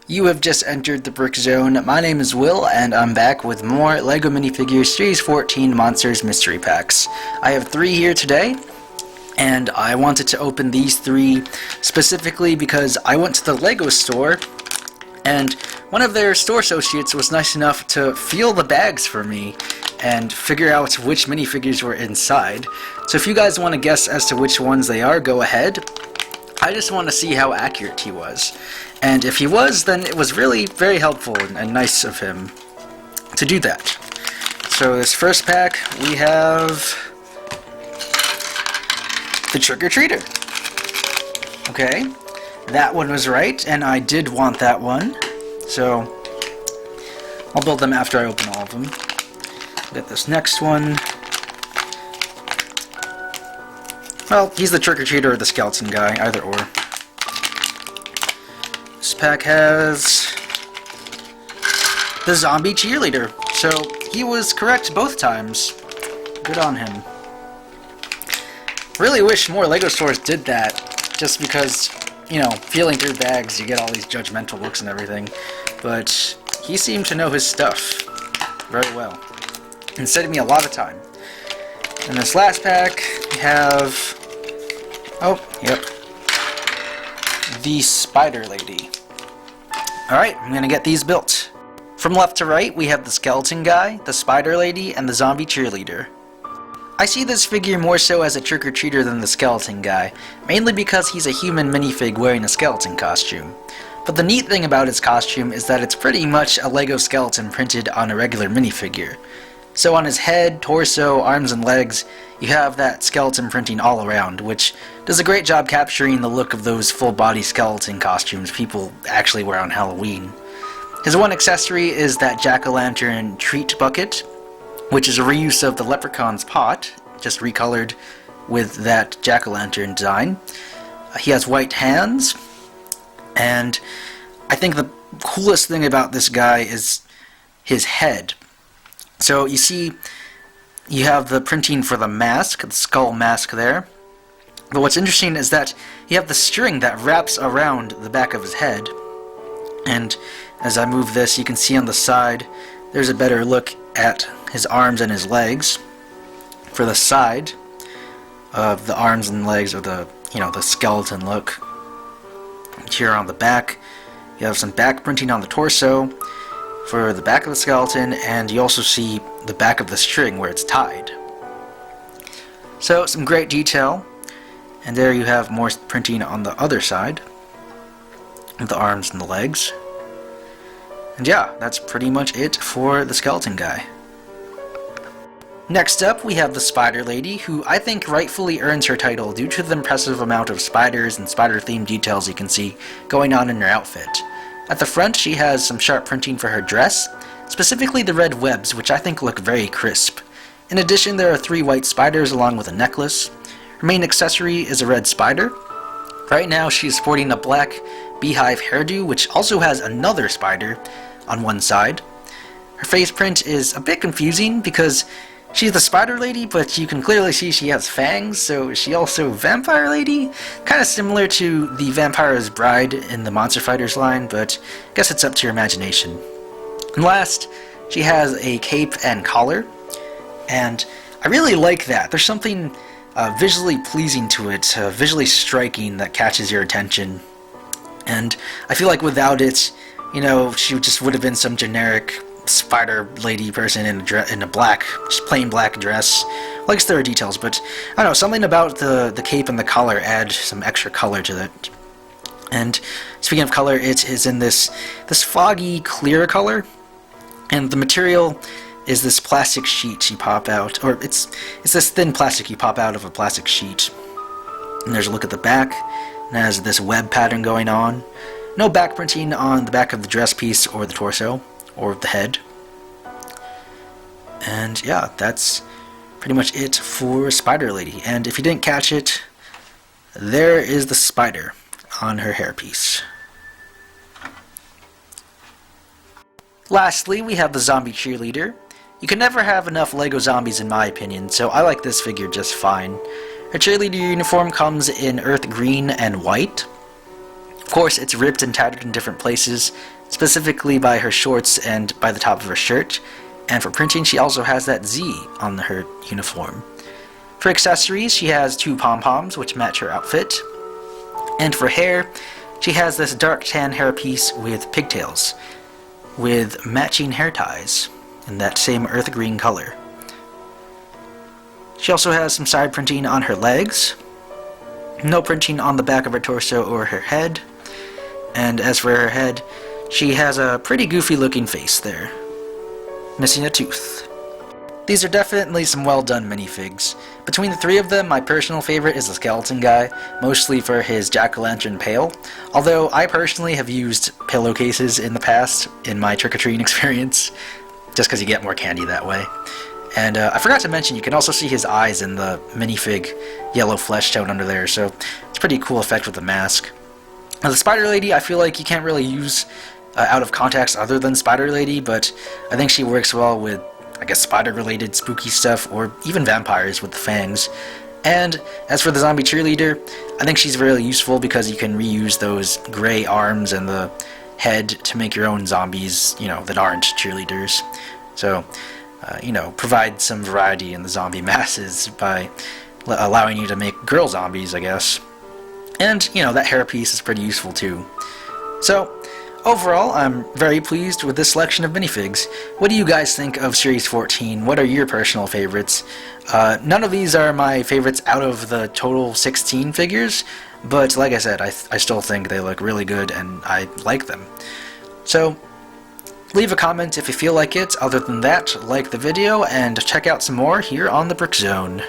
You have just entered the Brick Zone. My name is Will, and I'm back with more LEGO Minifigures Series 14 Monsters Mystery Packs. I have 3 here today, and I wanted to open these 3 specifically because I went to the LEGO store, and one of their store associates was nice enough to feel the bags for me and figure out which minifigures were inside. So if you guys want to guess as to which ones they are, go ahead. I just want to see how accurate he was. And if he was, then it was really very helpful and nice of him to do that. So this first pack, we have the Trick-or-Treater. Okay, that one was right, and I did want that one. So I'll build them after I open all of them. Get this next one. Well, he's the Trick-or-Treater or the Skeleton guy, either or. This pack has the Zombie Cheerleader, so he was correct both times. Good on him. Really wish more LEGO stores did that, just because, you know, feeling through bags, you get all these judgmental looks and everything. But he seemed to know his stuff very well, and saved me a lot of time. In this last pack, we have, the Spider Lady. Alright, I'm gonna get these built. From left to right, we have the Skeleton Guy, the Spider Lady, and the Zombie Cheerleader. I see this figure more so as a trick-or-treater than the Skeleton Guy, mainly because he's a human minifig wearing a skeleton costume. But the neat thing about his costume is that it's pretty much a LEGO skeleton printed on a regular minifigure. So on his head, torso, arms, and legs, you have that skeleton printing all around, which does a great job capturing the look of those full-body skeleton costumes people actually wear on Halloween. His one accessory is that jack-o'-lantern treat bucket, which is a reuse of the leprechaun's pot, just recolored with that jack-o'-lantern design. He has white hands, and I think the coolest thing about this guy is his head. So you see, you have the printing for the mask, the skull mask there. But what's interesting is that you have the string that wraps around the back of his head. And as I move this, you can see on the side, there's a better look at his arms and his legs. For the side of the arms and legs of the, the skeleton look. Here on the back, you have some back printing on the torso for the back of the skeleton, and you also see the back of the string where it's tied. So some great detail, and there you have more printing on the other side of the arms and the legs. And yeah, that's pretty much it for the Skeleton Guy. Next up, we have the Spider Lady, who I think rightfully earns her title due to the impressive amount of spiders and spider-themed details you can see going on in her outfit. At the front, she has some sharp printing for her dress, specifically the red webs, which I think look very crisp. In addition, there are 3 white spiders along with a necklace. Her main accessory is a red spider. Right now, she is sporting a black beehive hairdo, which also has another spider on one side. Her face print is a bit confusing because she's the Spider Lady, but you can clearly see she has fangs, so is she also Vampire Lady? Kind of similar to the Vampire's Bride in the Monster Fighters line, but I guess it's up to your imagination. And last, she has a cape and collar, and I really like that. There's something visually pleasing to it, visually striking that catches your attention. And I feel like without it, she just would have been some generic Spider Lady person in a black, just plain black dress. Well, I guess there are details, but I don't know, something about the cape and the collar add some extra color to it. And speaking of color, it is in this foggy, clear color, and the material is this plastic sheet you pop out, or it's this thin plastic you pop out of a plastic sheet. And there's a look at the back, and it has this web pattern going on. No back printing on the back of the dress piece or the torso or the head. And yeah, that's pretty much it for Spider Lady. And if you didn't catch it, there is the spider on her hairpiece. Lastly, we have the Zombie Cheerleader. You can never have enough LEGO zombies in my opinion, so I like this figure just fine. Her cheerleader uniform comes in earth green and white. Of course, it's ripped and tattered in different places, specifically by her shorts and by the top of her shirt. And for printing, she also has that Z on her uniform. For accessories, she has 2 pom-poms, which match her outfit. And for hair, she has this dark tan hairpiece with pigtails, with matching hair ties in that same earth green color. She also has some side printing on her legs, no printing on the back of her torso or her head. And as for her head, she has a pretty goofy looking face there, missing a tooth. These are definitely some well done minifigs. Between the 3 of them, my personal favorite is the skeleton guy, mostly for his jack-o'-lantern pail, although I personally have used pillowcases in the past in my trick-or-treating experience, just because you get more candy that way. And I forgot to mention, you can also see his eyes in the minifig yellow flesh tone under there, so it's a pretty cool effect with the mask. Now, the Spider Lady, I feel like you can't really use out of context other than Spider Lady, but I think she works well with, I guess, spider-related spooky stuff, or even vampires with the fangs. And as for the zombie cheerleader, I think she's really useful because you can reuse those gray arms and the head to make your own zombies, that aren't cheerleaders. So, provide some variety in the zombie masses by allowing you to make girl zombies, I guess. And, that hairpiece is pretty useful too. So, overall, I'm very pleased with this selection of minifigs. What do you guys think of Series 14? What are your personal favorites? None of these are my favorites out of the total 16 figures, but like I said, I still think they look really good and I like them. So, leave a comment if you feel like it. Other than that, like the video and check out some more here on the Brick Zone.